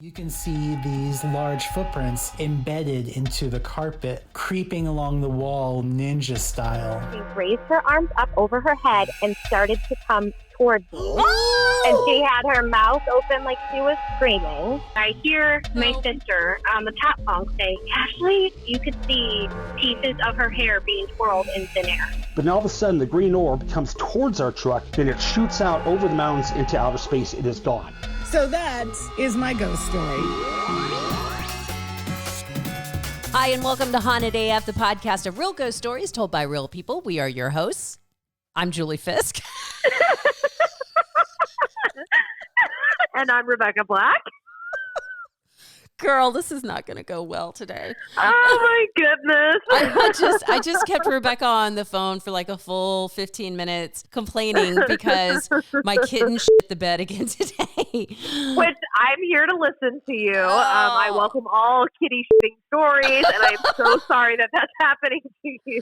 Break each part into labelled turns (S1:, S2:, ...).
S1: You can see these large footprints embedded into the carpet, creeping along the wall ninja style.
S2: She raised her arms up over her head and started to come towards me. And she had her mouth open like she was screaming. I hear my sister on the top bunk say, "Ashley," you could see pieces of her hair being twirled in thin air.
S3: But then all of a sudden, the green orb comes towards our truck, then it shoots out over the mountains into outer space. It is gone.
S4: So that is my ghost story.
S5: Hi, and welcome to Haunted AF, the podcast of real ghost stories told by real people. We are your hosts. I'm Julie Fisk.
S2: And I'm Rebecca Black.
S5: Girl, this is not going to go well today.
S2: Oh my goodness.
S5: I just kept Rebecca on the phone for like a full 15 minutes complaining because my kitten shit the bed again today.
S2: Which I'm here to listen to you. I welcome all kitty shitting stories, and I'm so sorry that that's happening to you.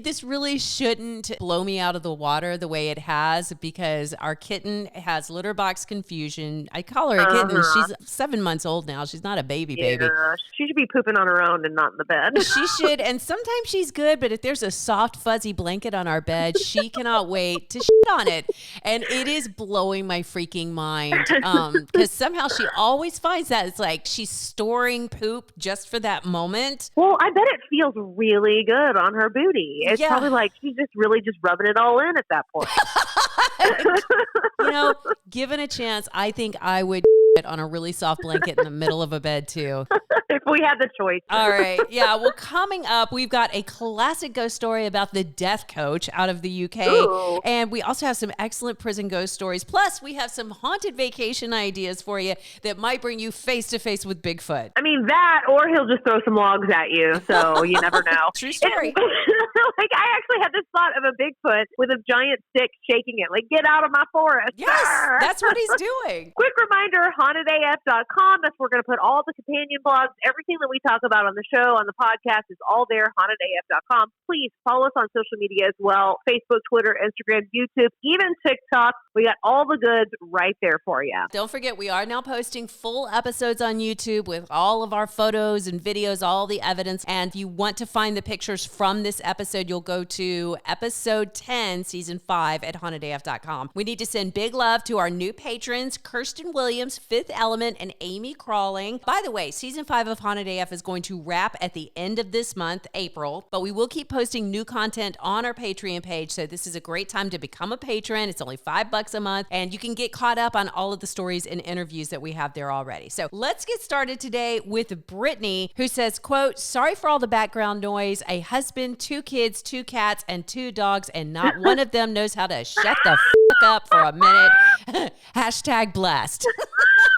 S5: This really shouldn't blow me out of the water the way it has, because our kitten has litter box confusion. I call her a kitten. She's 7 months old now. She's not a baby.
S2: She should be pooping on her own and not in the bed.
S5: She should, and sometimes she's good, but if there's a soft, fuzzy blanket on our bed, she cannot wait to shit on it. And it is blowing my freaking mind, because somehow she always finds that it's like she's storing poop just for that moment.
S2: Well, I bet it feels really good on her booty. It's probably like she's just really just rubbing it all in at that point.
S5: Given a chance, I think I would on a really soft blanket in the middle of a bed too.
S2: If we had the choice.
S5: All right. Yeah. Well, coming up, we've got a classic ghost story about the death coach out of the UK.
S2: Ooh.
S5: And we also have some excellent prison ghost stories. Plus, we have some haunted vacation ideas for you that might bring you face to face with Bigfoot.
S2: I mean, that, or he'll just throw some logs at you. So you never know.
S5: True story.
S2: I actually had this thought of a Bigfoot with a giant stick shaking it. Like, get out of my forest.
S5: Yes, that's what he's doing.
S2: Quick reminder, hauntedafpodcast.com. That's where we're going to put all the companion blogs. Everything that we talk about on the show, on the podcast, is all there, hauntedaf.com. Please follow us on social media as well. Facebook, Twitter, Instagram, YouTube, even TikTok. We got all the goods right there for you.
S5: Don't forget, we are now posting full episodes on YouTube with all of our photos and videos, all the evidence. And if you want to find the pictures from this episode, you'll go to episode 10, season 5 at hauntedaf.com. We need to send big love to our new patrons, Kirsten Williams, Fifth Element, and Amy Crawling. By the way, season 5 of Haunted AF is going to wrap at the end of this month, April, but we will keep posting new content on our Patreon page. So this is a great time to become a patron. It's only $5 a month, and you can get caught up on all of the stories and interviews that we have there already. So let's get started today with Britney, who says, quote, "Sorry for all the background noise. A husband, 2 kids, 2 cats, and 2 dogs, and not one of them knows how to shut the fuck up for a minute." Hashtag blessed.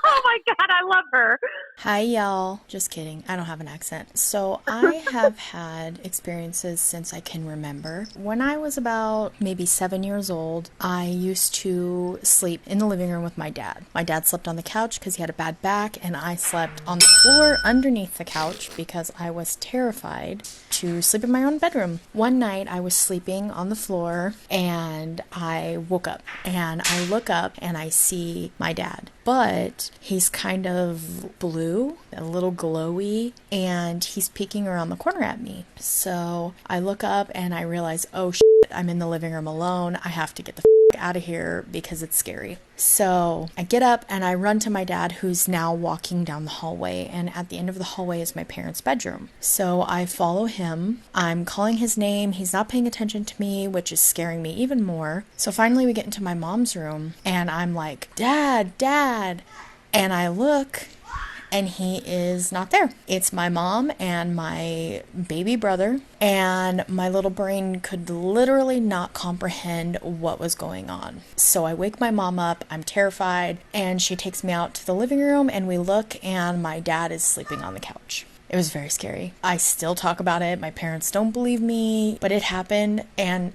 S2: Oh my God, I love her.
S6: Hi, y'all. Just kidding. I don't have an accent. So I have had experiences since I can remember. When I was about maybe 7 years old, I used to sleep in the living room with my dad. My dad slept on the couch because he had a bad back, and I slept on the floor underneath the couch because I was terrified to sleep in my own bedroom. One night I was sleeping on the floor and I woke up, and I look up and I see my dad, but he's kind of blue, a little glowy, and he's peeking around the corner at me. So I look up and I realize, oh shit, I'm in the living room alone. I have to get the out of here because it's scary. So I get up and I run to my dad, who's now walking down the hallway, and at the end of the hallway is my parents' bedroom. So I follow him. I'm calling his name. He's not paying attention to me, which is scaring me even more. So finally we get into my mom's room and I'm like, "Dad, Dad." And I look and he is not there. It's my mom and my baby brother, and my little brain could literally not comprehend what was going on. So I wake my mom up, I'm terrified, and she takes me out to the living room, and we look, and my dad is sleeping on the couch. It was very scary. I still talk about it. My parents don't believe me, but it happened, and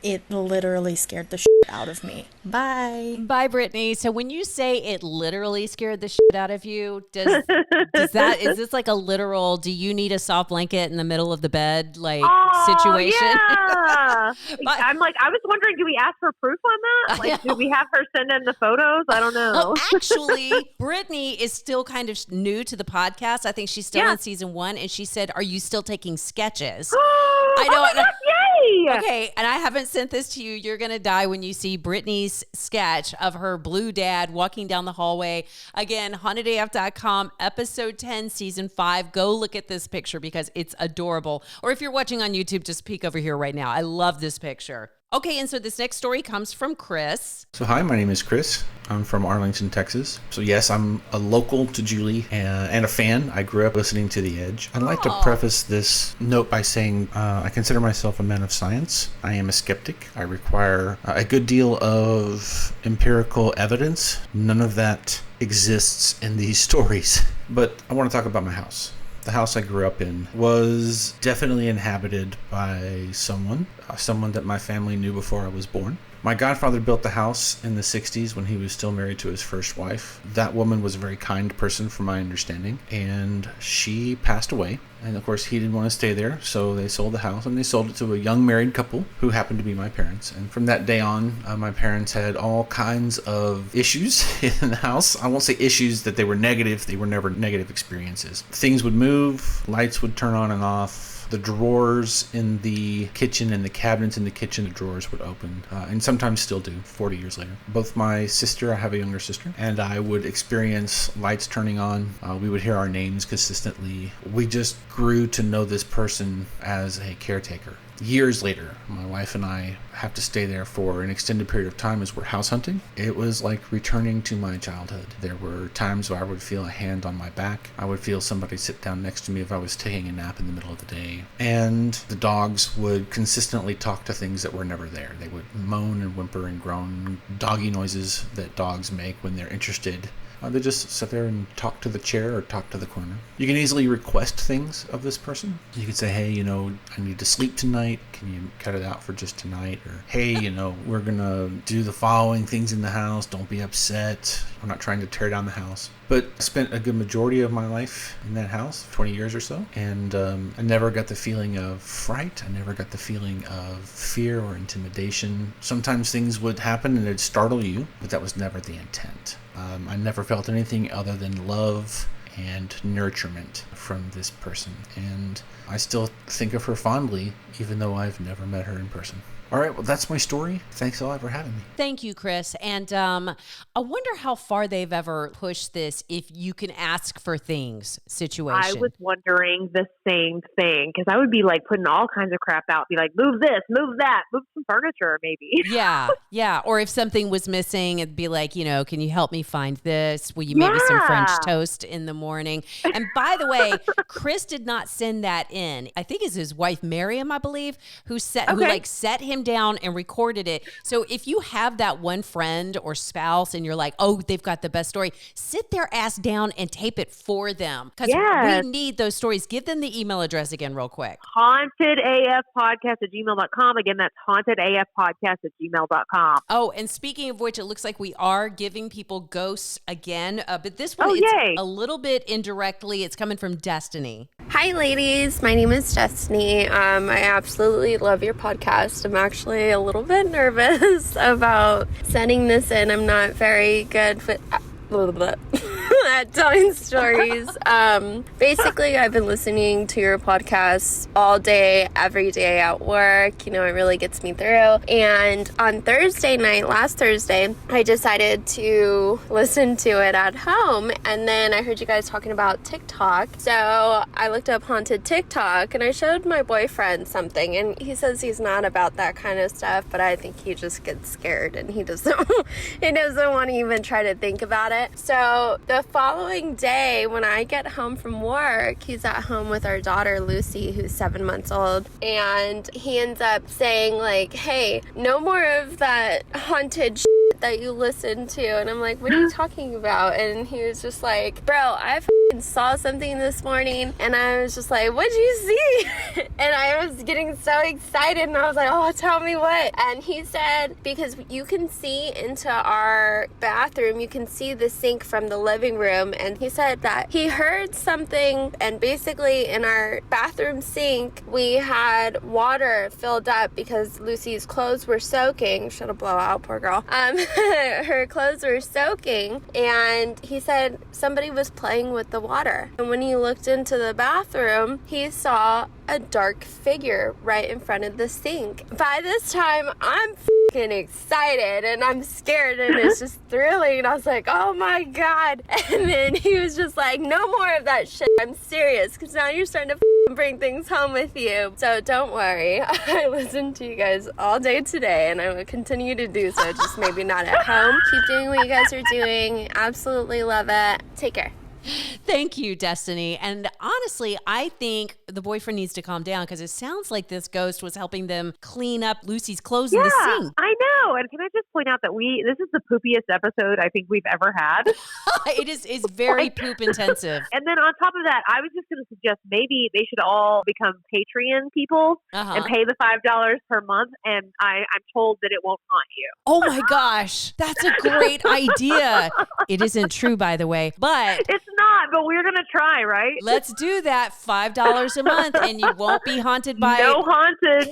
S6: It literally scared the shit out of me. Bye.
S5: Bye, Britney. So when you say it literally scared the shit out of you, is this like a literal, do you need a soft blanket in the middle of the bed, situation?
S2: Yeah. I'm like, I was wondering, do we ask for proof on that? Like, do we have her send in the photos? I don't know.
S5: Actually, Britney is still kind of new to the podcast. I think she's still in season 1, and she said, "Are you still taking sketches?" I know.
S2: Oh my God, yay!
S5: Okay, and I haven't sent this to you. You're going to die when you see Britney's sketch of her blue dad walking down the hallway. Again, hauntedaf.com, episode 10, season 5. Go look at this picture because it's adorable. Or if you're watching on YouTube, just peek over here right now. I love this picture. Okay, and so this next story comes from Chris.
S7: So hi, my name is Chris. I'm from Arlington, Texas. So yes, I'm a local to Julie and a fan. I grew up listening to The Edge. I'd like to preface this note by saying I consider myself a man of science. I am a skeptic. I require a good deal of empirical evidence. None of that exists in these stories. But I want to talk about my house. The house I grew up in was definitely inhabited by someone that my family knew before I was born. My godfather built the house in the 60s when he was still married to his first wife. That woman was a very kind person from my understanding, and she passed away. And of course, he didn't want to stay there, so they sold the house, and they sold it to a young married couple who happened to be my parents. And from that day on, my parents had all kinds of issues in the house. I won't say issues that they were negative. They were never negative experiences. Things would move, lights would turn on and off. The drawers in the kitchen and the cabinets in the kitchen, the drawers would open, and sometimes still do 40 years later. Both my sister, I have a younger sister, and I would experience lights turning on. We would hear our names consistently. We just grew to know this person as a caretaker. Years later, my wife and I have to stay there for an extended period of time as we're house hunting. It was like returning to my childhood. There were times where I would feel a hand on my back. I would feel somebody sit down next to me if I was taking a nap in the middle of the day. And the dogs would consistently talk to things that were never there. They would moan and whimper and groan, doggy noises that dogs make when they're interested. They just sit there and talk to the chair or talk to the corner. You can easily request things of this person. You can say, hey, I need to sleep tonight. Can you cut it out for just tonight? Or, hey, we're going to do the following things in the house. Don't be upset. We're not trying to tear down the house. But I spent a good majority of my life in that house, 20 years or so. And I never got the feeling of fright. I never got the feeling of fear or intimidation. Sometimes things would happen and it'd startle you, but that was never the intent. I never felt anything other than love and nurturement from this person. And I still think of her fondly, even though I've never met her in person. All right, well, that's my story. Thanks a lot for having me.
S5: Thank you, Chris. And I wonder how far they've ever pushed this if you can ask for things situation.
S2: I was wondering the same thing because I would be like putting all kinds of crap out, be like, move this, move that, move some furniture maybe.
S5: Yeah. Or if something was missing, it'd be like, can you help me find this? Will you make me some French toast in the morning? And by the way, Chris did not send that in. I think it's his wife, Miriam, I believe, who set him down and recorded it. So if you have that one friend or spouse and you're like, oh, they've got the best story, sit their ass down and tape it for them because we need those stories. Give them the email address again real quick.
S2: hauntedafpodcast@gmail.com. Again, that's hauntedafpodcast@gmail.com.
S5: Oh, and speaking of which, it looks like we are giving people ghosts again, but this one a little bit indirectly. It's coming from Destiny.
S8: Hi, ladies. My name is Destiny. I absolutely love your podcast. I'm actually a little bit nervous about sending this in. I'm not very good at telling stories. Basically, I've been listening to your podcast all day, every day at work. It really gets me through. And on last Thursday, I decided to listen to it at home. And then I heard you guys talking about TikTok. So I looked up haunted TikTok and I showed my boyfriend something. And he says he's not about that kind of stuff, but I think he just gets scared and he doesn't want to even try to think about it. So the following day when I get home from work, he's at home with our daughter Lucy, who's 7 months old, and he ends up saying like, hey, no more of that haunted shit that you listen to. And I'm like, what are you talking about? And he was just like, bro, I've saw something this morning, and I was just like, what'd you see? And I was getting so excited, and I was like, oh, tell me what. And he said, because you can see into our bathroom, you can see the sink from the living room, and he said that he heard something, and basically in our bathroom sink, we had water filled up because Lucy's clothes were soaking. She'll blow out, poor girl. Her clothes were soaking, and he said somebody was playing with the water. And when he looked into the bathroom, he saw a dark figure right in front of the sink. By this time, I'm fucking excited, and I'm scared, and it's just thrilling. And I was like, oh my God. And then he was just like, no more of that shit. I'm serious, because now you're starting to bring things home with you. So don't worry. I listened to you guys all day today, and I will continue to do so, just maybe not at home. Keep doing what you guys are doing. Absolutely love it. Take care.
S5: Thank you, Destiny. And honestly, I think the boyfriend needs to calm down, because it sounds like this ghost was helping them clean up Lucy's clothes in the sink.
S2: I know. And can I just point out that this is the poopiest episode I think we've ever had.
S5: It is very poop intensive.
S2: And then on top of that, I was just going to suggest maybe they should all become Patreon people and pay the $5 per month. And I'm told that it won't haunt you.
S5: Oh my gosh. That's a great idea. It isn't true, by the way, but
S2: it's not, but we're going to try, right?
S5: Let's do that. $5 a month, and you won't be haunted by
S2: No haunted.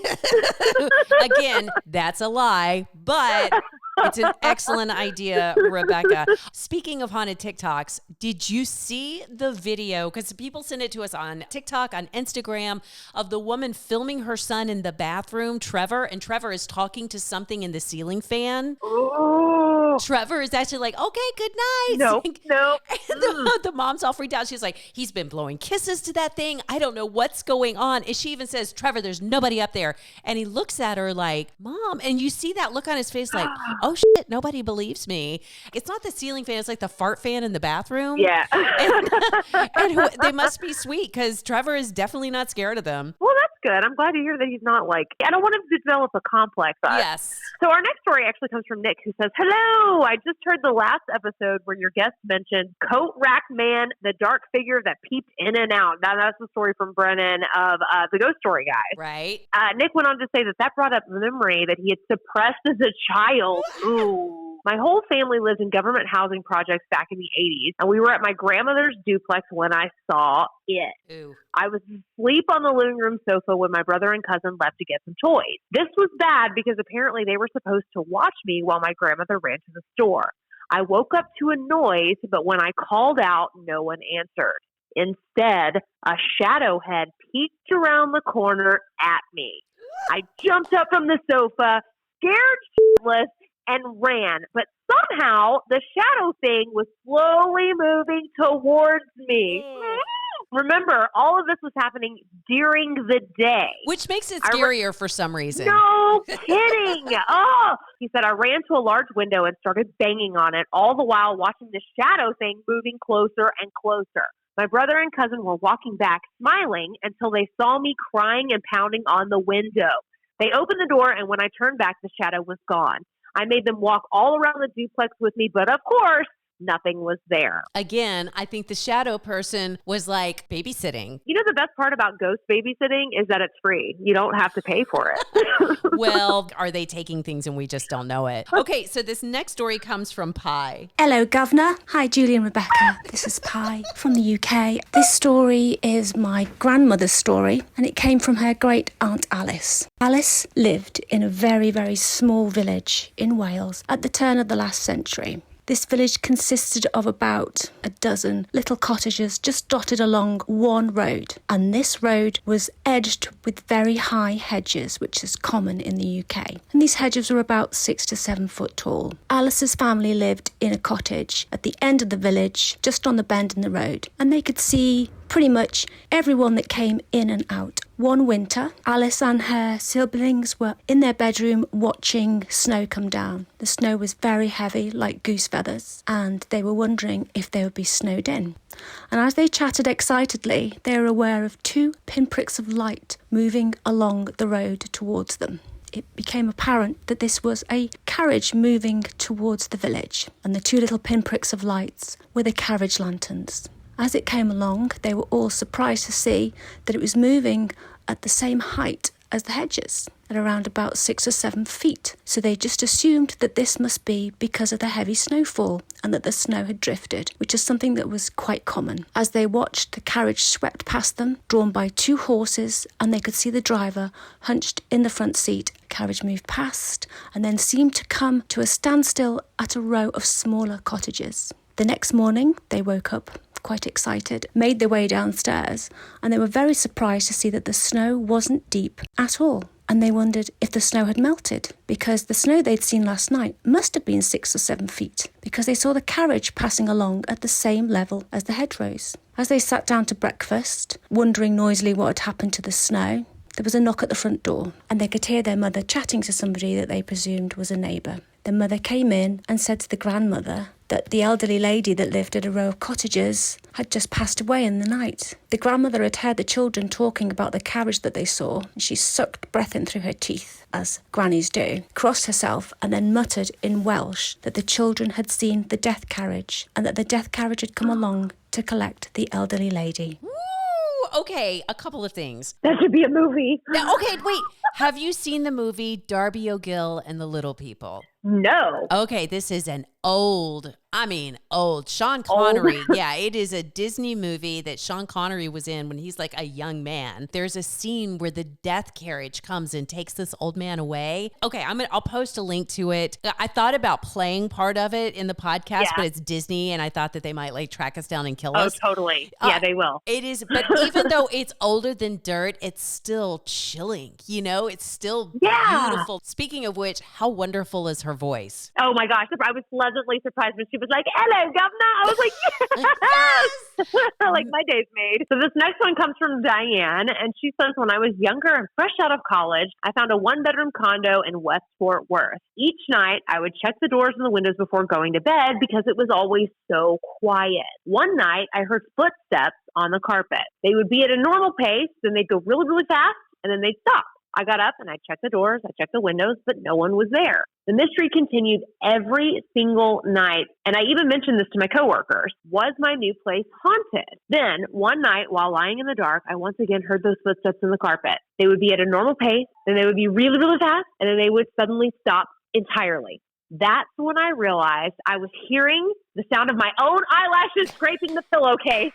S5: Again, that's a lie, but it's an excellent idea, Rebecca. Speaking of haunted TikToks, did you see the video? Because people send it to us on TikTok, on Instagram, of the woman filming her son in the bathroom, Trevor, and Trevor is talking to something in the ceiling fan.
S2: Oh.
S5: Trevor is actually like, okay, good night.
S2: Nope.
S5: And the mom's all freaked out. She's like, he's been blowing kisses to that thing. I don't know what's going on. And she even says, Trevor, there's nobody up there. And he looks at her like, Mom. And you see that look on his face like, oh shit, nobody believes me. It's not the ceiling fan. It's like the fart fan in the bathroom.
S2: Yeah.
S5: and they must be sweet, because Trevor is definitely not scared of them.
S2: Well, that's good. I'm glad to hear that he's not like, I don't want him to develop a complex.
S5: Yes.
S2: So our next story actually comes from Nick, who says, hello, I just heard the last episode where your guest mentioned coat rack man, the dark figure that peeped in and out. Now that's the story from Brennan of the Ghost Story guys.
S5: Right.
S2: Nick went on to say that brought up the memory that he had suppressed as a child. Ooh. My whole family lived in government housing projects back in the 80s, and we were at my grandmother's duplex when I saw it.
S5: Ooh.
S2: I was asleep on the living room sofa when my brother and cousin left to get some toys. This was bad because apparently they were supposed to watch me while my grandmother ran to the store. I woke up to a noise, but when I called out, no one answered. Instead, a shadow head peeked around the corner at me. I jumped up from the sofa, scared shitless, and ran. But somehow, the shadow thing was slowly moving towards me. Remember, all of this was happening during the day.
S5: Which makes it scarier for some reason.
S2: No kidding. Oh, he said, I ran to a large window and started banging on it, all the while watching the shadow thing moving closer and closer. My brother and cousin were walking back, smiling, until they saw me crying and pounding on the window. They opened the door, and when I turned back, the shadow was gone. I made them walk all around the duplex with me, but of course, nothing was there.
S5: Again, I think the shadow person was like babysitting.
S2: You know, the best part about ghost babysitting is that it's free. You don't have to pay for it.
S5: Well, are they taking things and we just don't know it? Okay, so this next story comes from Pi.
S9: Hello, Governor. Hi, Julie and Rebecca. This is Pi from the UK. This story is my grandmother's story, and it came from her great aunt Alice. Alice lived in a very, very small village in Wales at the turn of the last century. This village consisted of about a dozen little cottages just dotted along one road. And this road was edged with very high hedges, which is common in the UK. And these hedges were about 6 to 7 foot tall. Alice's family lived in a cottage at the end of the village, just on the bend in the road. And they could see pretty much everyone that came in and out. One winter, Alice and her siblings were in their bedroom watching snow come down. The snow was very heavy, like goose feathers, and they were wondering if they would be snowed in. And as they chatted excitedly, they were aware of 2 pinpricks of light moving along the road towards them. It became apparent that this was a carriage moving towards the village, and the 2 little pinpricks of lights were the carriage lanterns. As it came along, they were all surprised to see that it was moving at the same height as the hedges, at around about 6 or 7 feet. So they just assumed that this must be because of the heavy snowfall and that the snow had drifted, which is something that was quite common. As they watched, the carriage swept past them, drawn by 2 horses, and they could see the driver hunched in the front seat. The carriage moved past and then seemed to come to a standstill at a row of smaller cottages. The next morning, they woke up quite excited, made their way downstairs, and they were very surprised to see that the snow wasn't deep at all. And they wondered if the snow had melted, because the snow they'd seen last night must have been 6 or 7 feet, because they saw the carriage passing along at the same level as the hedgerows. As they sat down to breakfast, wondering noisily what had happened to the snow, there was a knock at the front door, and they could hear their mother chatting to somebody that they presumed was a neighbour. The mother came in and said to the grandmother that the elderly lady that lived at a row of cottages had just passed away in the night. The grandmother had heard the children talking about the carriage that they saw, and she sucked breath in through her teeth, as grannies do, crossed herself, and then muttered in Welsh that the children had seen the death carriage, and that the death carriage had come along to collect the elderly lady.
S5: Okay, a couple of things.
S2: That should be a movie.
S5: Okay, wait. Have you seen the movie Darby O'Gill and the Little People?
S2: No.
S5: Okay, this is an old Sean Connery. Yeah, it is a Disney movie that Sean Connery was in when he's like a young man. There's a scene where the death carriage comes and takes this old man away. Okay, I'll post a link to it. I thought about playing part of it in the podcast, but it's Disney, and I thought that they might like track us down and kill us.
S2: Oh, totally. Yeah, they will.
S5: It is, but even though it's older than dirt, it's still chilling. You know, it's still beautiful. Speaking of which, how wonderful is her voice?
S2: Oh my gosh, I was pleasantly surprised when she was like, "Hello, governor." I was like, yes! Like, my day's made. So this next one comes from Diane, and she says, when I was younger and fresh out of college, I found a 1-bedroom condo in West Fort Worth. Each night, I would check the doors and the windows before going to bed because it was always so quiet. One night, I heard footsteps on the carpet. They would be at a normal pace, then they'd go really, really fast, and then they'd stop. I got up and I checked the doors, I checked the windows, but no one was there. The mystery continued every single night, and I even mentioned this to my coworkers. Was my new place haunted? Then, one night, while lying in the dark, I once again heard those footsteps in the carpet. They would be at a normal pace, then they would be really, really fast, and then they would suddenly stop entirely. That's when I realized I was hearing the sound of my own eyelashes scraping the pillowcase.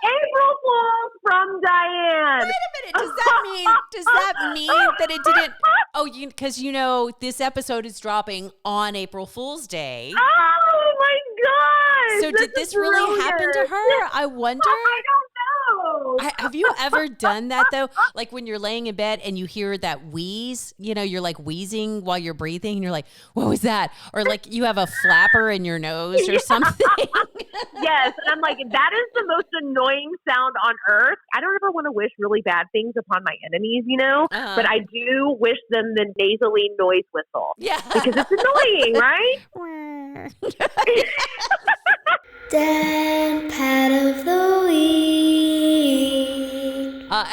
S2: April Fool's from Diane.
S5: Wait a minute. Does that mean that it didn't? Oh, because this episode is dropping on April Fool's Day.
S2: Oh my gosh!
S5: So did this really happen to her? I wonder.
S2: I don't know.
S5: Have you ever done that though? Like when you're laying in bed and you hear that wheeze, you're like wheezing while you're breathing and you're like, what was that? Or like you have a flapper in your nose or something.
S2: Yes. And I'm like, that is the most annoying sound on earth. I don't ever want to wish really bad things upon my enemies, but I do wish them the nasally noise whistle.
S5: Yeah.
S2: Because it's annoying, right?
S10: Dead Pet of the Week.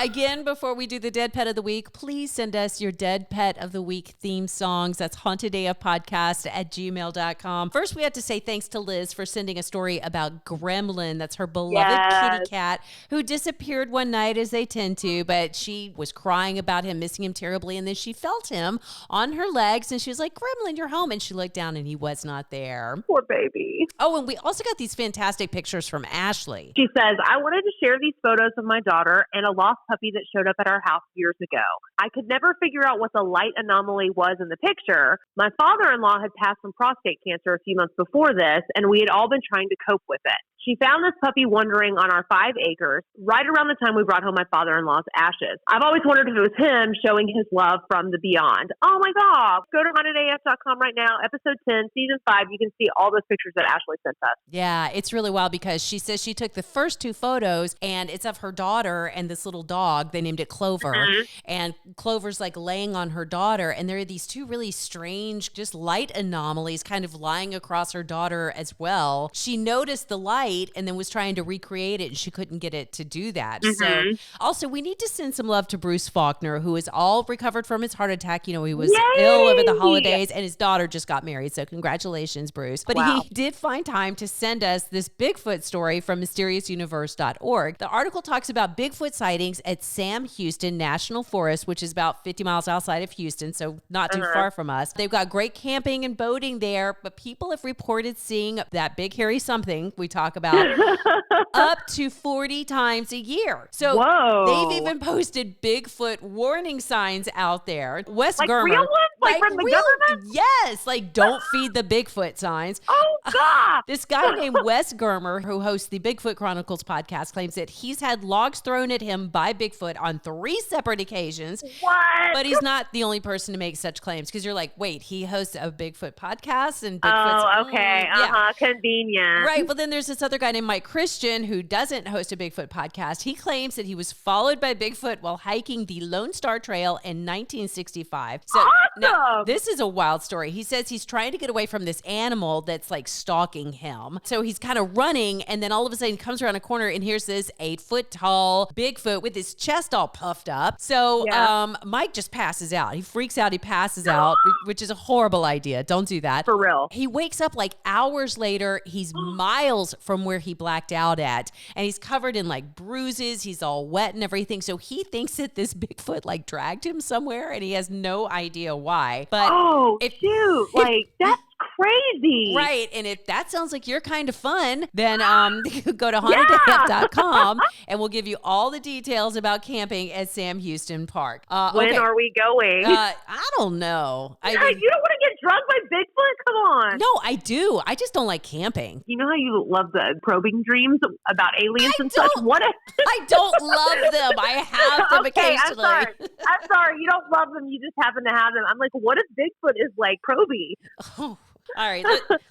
S5: Again, before we do the Dead Pet of the Week, please send us your Dead Pet of the Week theme songs. That's hauntedafpodcast@gmail.com. First, we have to say thanks to Liz for sending a story about Gremlin. That's her beloved kitty cat who disappeared one night, as they tend to, but she was crying about him, missing him terribly, and then she felt him on her legs, and she was like, Gremlin, you're home. And she looked down, and he was not there.
S2: Poor baby.
S5: Oh, and we also got these fantastic pictures from Ashley.
S2: She says, I wanted to share these photos of my daughter and a lost puppy that showed up at our house years ago. I could never figure out what the light anomaly was in the picture. My father-in-law had passed from prostate cancer a few months before this, and we had all been trying to cope with it. She found this puppy wandering on our 5 acres right around the time we brought home my father-in-law's ashes. I've always wondered if it was him showing his love from the beyond. Oh my God. Go to hauntedaf.com right now, episode 10, season 5. You can see all those pictures that Ashley sent us.
S5: Yeah, it's really wild because she says she took the first 2 photos and it's of her daughter and this little dog. They named it Clover. Mm-hmm. And Clover's like laying on her daughter. And there are these 2 really strange, just light anomalies kind of lying across her daughter as well. She noticed the light night and then was trying to recreate it, and she couldn't get it to do that. So also, we need to send some love to Bruce Faulkner, who is all recovered from his heart attack. You know, he was ill over the holidays, and his daughter just got married. So congratulations, Bruce. But he did find time to send us this Bigfoot story from mysteriousuniverse.org. The article talks about Bigfoot sightings at Sam Houston National Forest, which is about 50 miles outside of Houston, so not too far from us. They've got great camping and boating there, but people have reported seeing that big hairy something we talk about up to 40 times a year. So they've even posted Bigfoot warning signs out there. Wes Germer,
S2: real ones? Like from the government?
S5: Yes, like don't feed the Bigfoot signs.
S2: Oh, God.
S5: This guy named Wes Germer, who hosts the Bigfoot Chronicles podcast, claims that he's had logs thrown at him by Bigfoot on 3 separate occasions.
S2: What?
S5: But he's not the only person to make such claims, because you're like, wait, he hosts a Bigfoot podcast and Bigfoot's...
S2: Oh, okay. Convenient.
S5: Right. Well, then there's this other guy named Mike Christian who doesn't host a Bigfoot podcast. He claims that he was followed by Bigfoot while hiking the Lone Star Trail in 1965. So now, this is a wild story. He says he's trying to get away from this animal that's like stalking him. So he's kind of running, and then all of a sudden comes around a corner, and here's this 8-foot tall Bigfoot with his chest all puffed up. So Mike just passes out. He freaks out. He passes out, which is a horrible idea. Don't do that.
S2: For real.
S5: He wakes up like hours later. He's miles from where he blacked out at, and he's covered in like bruises. He's all wet and everything. So he thinks that this Bigfoot like dragged him somewhere, and he has no idea why. But
S2: that's crazy.
S5: Right. And if that sounds like your kind of fun, then go to hauntedafpodcast.com and we'll give you all the details about camping at Sam Houston Park.
S2: When are we going?
S5: I don't know.
S2: You don't want to get drugged by Bigfoot? Come on.
S5: No, I do. I just don't like camping.
S2: You know how you love the probing dreams about aliens and such?
S5: I don't love them. I have them occasionally.
S2: I'm sorry. You don't love them. You just happen to have them. I'm like, what if Bigfoot is like probing?
S5: Oh. All right,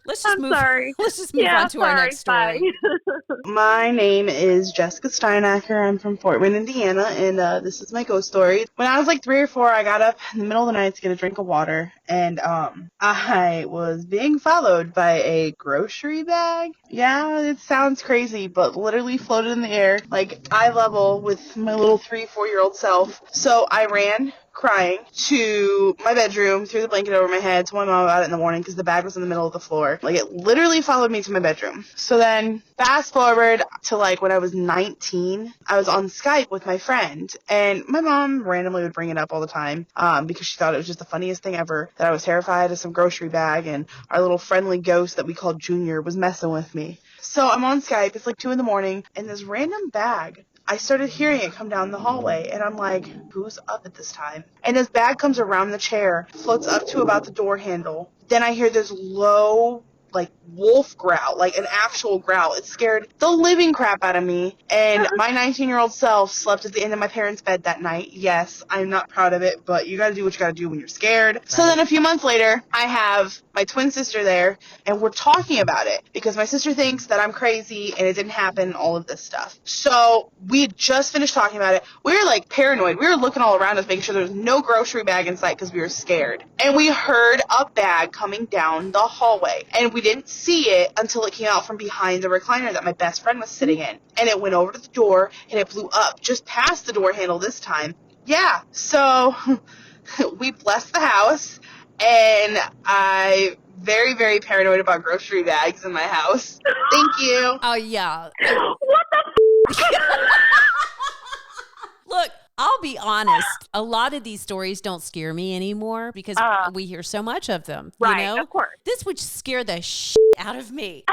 S5: let's just move on to our next story.
S11: My name is Jessica Steinacker. I'm from Fort Wayne, Indiana, and this is my ghost story. When I was like 3 or 4, I got up in the middle of the night to get a drink of water, and I was being followed by a grocery bag. Yeah, it sounds crazy, but literally floated in the air, like eye level with my little 3-4-year-old self. So I ran crying to my bedroom, threw the blanket over my head, told my mom about it in the morning because the bag was in the middle of the floor. Like, it literally followed me to my bedroom. So then, fast forward to like when I was 19, I was on Skype with my friend, and my mom randomly would bring it up all the time because she thought it was just the funniest thing ever, that I was terrified of some grocery bag, and our little friendly ghost that we called Junior was messing with me. So I'm on Skype, it's like 2 a.m, and this random bag, I started hearing it come down the hallway, and I'm like, who's up at this time? And this bag comes around the chair, floats up to about the door handle. Then I hear this low, like, wolf growl, like an actual growl. It scared the living crap out of me, and my 19-year-old self slept at the end of my parents' bed that night. Yes, I'm not proud of it, but you gotta do what you gotta do when you're scared. Right. So then a few months later, I have my twin sister there, and we're talking about it, because my sister thinks that I'm crazy, and it didn't happen, all of this stuff. So we had just finished talking about it. We were, like, paranoid. We were looking all around us, making sure there was no grocery bag in sight, because we were scared. And we heard a bag coming down the hallway, and we didn't see it until it came out from behind the recliner that my best friend was sitting in. And it went over to the door, and it blew up just past the door handle this time. Yeah, so we blessed the house, and I very, very paranoid about grocery bags in my house. Thank you.
S5: Oh, yeah.
S2: What the
S5: Look, I'll be honest. A lot of these stories don't scare me anymore because we hear so much of them.
S2: Right,
S5: you know?
S2: of course.
S5: This would scare the shit out of me.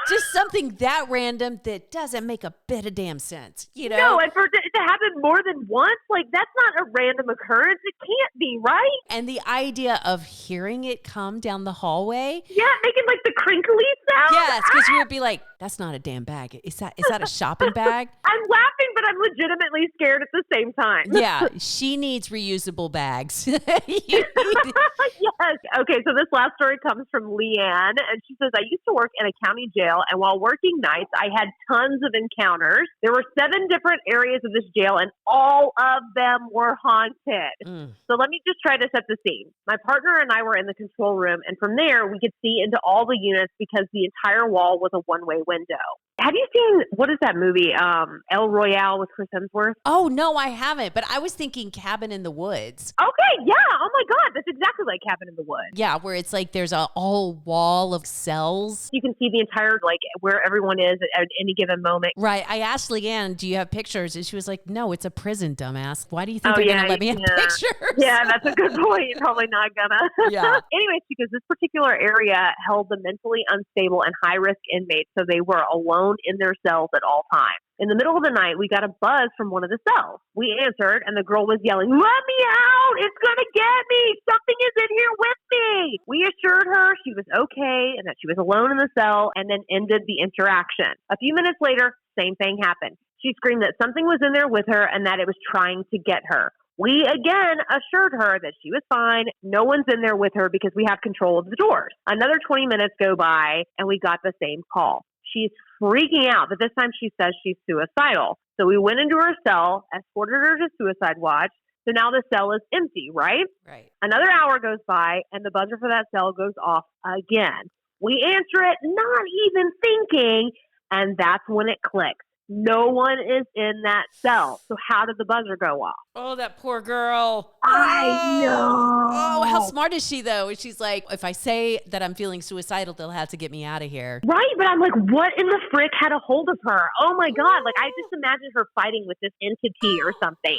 S5: Just something that random that doesn't make a bit of damn sense, you know?
S2: No, and for it to happen more than once, like, that's not a random occurrence. It can't be, right?
S5: And the idea of hearing it come down the hallway.
S2: Yeah, making, like, the crinkly sound.
S5: Yes, because you would be like, that's not a damn bag. Is that a shopping bag?
S2: I'm laughing, but I'm legitimately scared at the same time.
S5: Yeah, she needs reusable bags.
S2: Yes. Okay, so this last story comes from Leanne, and she says, I used to work in a county jail, and while working nights, I had tons of encounters. There were 7 different areas of this jail, and all of them were haunted. So let me just try to set the scene. My partner and I were in the control room, and from there, we could see into all the units because the entire wall was a one-way window. Have you seen, what is that movie? El Royale with Chris Hemsworth?
S5: Oh, no, I haven't. But I was thinking Cabin in the Woods.
S2: Okay, yeah. Oh my God, that's exactly like Cabin in the Woods.
S5: Yeah, where it's like there's a whole wall of cells.
S2: You can see the entire, like, where everyone is at any given moment.
S5: Right. I asked Leanne, do you have pictures? And she was like, no, it's a prison, dumbass. Why do you think they're going to let me have pictures?
S2: Yeah, that's a good point. You're probably not gonna.
S5: Yeah.
S2: Anyways, because this particular area held the mentally unstable and high-risk inmates, so they were alone in their cells at all times. In the middle of the night, we got a buzz from one of the cells. We answered, and the girl was yelling, "Let me out! It's gonna get me! Something is in here with me!" We assured her she was okay and that she was alone in the cell, and then ended the interaction. A few minutes later, same thing happened. She screamed that something was in there with her and that it was trying to get her. We again assured her that she was fine. No one's in there with her because we have control of the doors. Another 20 minutes go by and we got the same call. She's freaking out, but this time she says she's suicidal. So we went into her cell, escorted her to suicide watch. So now the cell is empty, right?
S5: Right.
S2: Another hour goes by and the buzzer for that cell goes off again. We answer it, not even thinking, and that's when it clicks. No one is in that cell. So how did the buzzer go off?
S5: Oh, that poor girl.
S2: I know.
S5: Oh, how smart is she, though? She's like, if I say that I'm feeling suicidal, they'll have to get me out of here.
S2: Right, but I'm like, what in the frick had a hold of her? Oh, my God. Like, I just imagine her fighting with this entity or something.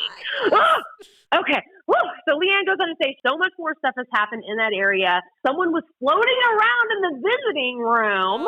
S2: Okay. Woo. So Leanne goes on to say so much more stuff has happened in that area. Someone was floating around in the visiting room.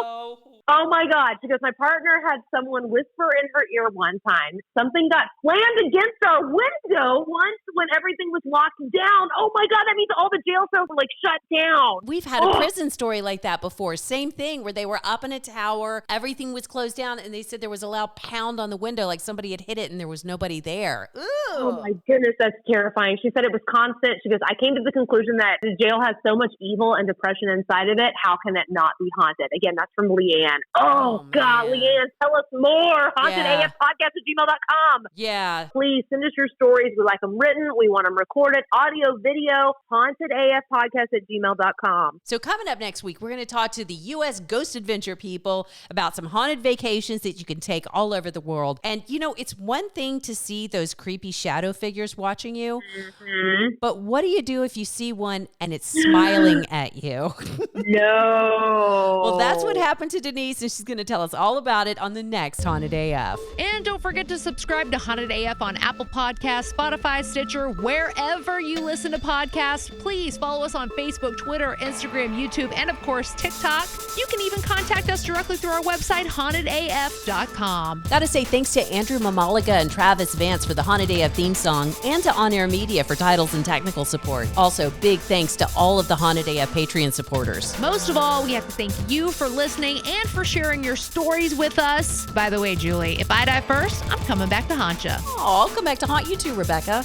S2: Oh my God. She goes, my partner had someone whisper in her ear one time. Something got slammed against our window once when everything was locked down. Oh my God. That means all the jail cells were like shut down.
S5: We've had a prison story like that before. Same thing where they were up in a tower. Everything was closed down and they said there was a loud pound on the window like somebody had hit it and there was nobody there. Ooh.
S2: Oh my goodness. That's terrifying. She said it was constant. She goes, I came to the conclusion that the jail has so much evil and depression inside of it. How can it not be haunted? Again, that's from Leanne. Oh God, Leanne, tell us more. hauntedafpodcast@gmail.com.
S5: Yeah.
S2: Please send us your stories. We like them written. We want them recorded. Audio, video, hauntedafpodcast@gmail.com.
S5: So coming up next week, we're going to talk to the U.S. Ghost Adventure people about some haunted vacations that you can take all over the world. And, you know, it's one thing to see those creepy shadow figures watching you, but what do you do if you see one and it's smiling at you?
S2: No.
S5: Well, that's what happened to Denise, and she's going to tell us all about it on the next Haunted AF.
S12: And don't forget to subscribe to Haunted AF on Apple Podcasts, Spotify, Stitcher, wherever you listen to podcasts. Please follow us on Facebook, Twitter, Instagram, YouTube, and of course, TikTok. You can even contact us directly through our website, hauntedaf.com.
S5: Gotta say thanks to Andrew Mamaliga and Travis Vance for the Haunted AF theme song, and to On Air Media for titles and technical support. Also, big thanks to all of the Haunted AF Patreon supporters.
S12: Most of all, we have to thank you for listening and for sharing your stories with us. By the way, Julie, if I die first, I'm coming back to haunt you.
S5: Oh, I'll come back to haunt you too, Rebecca.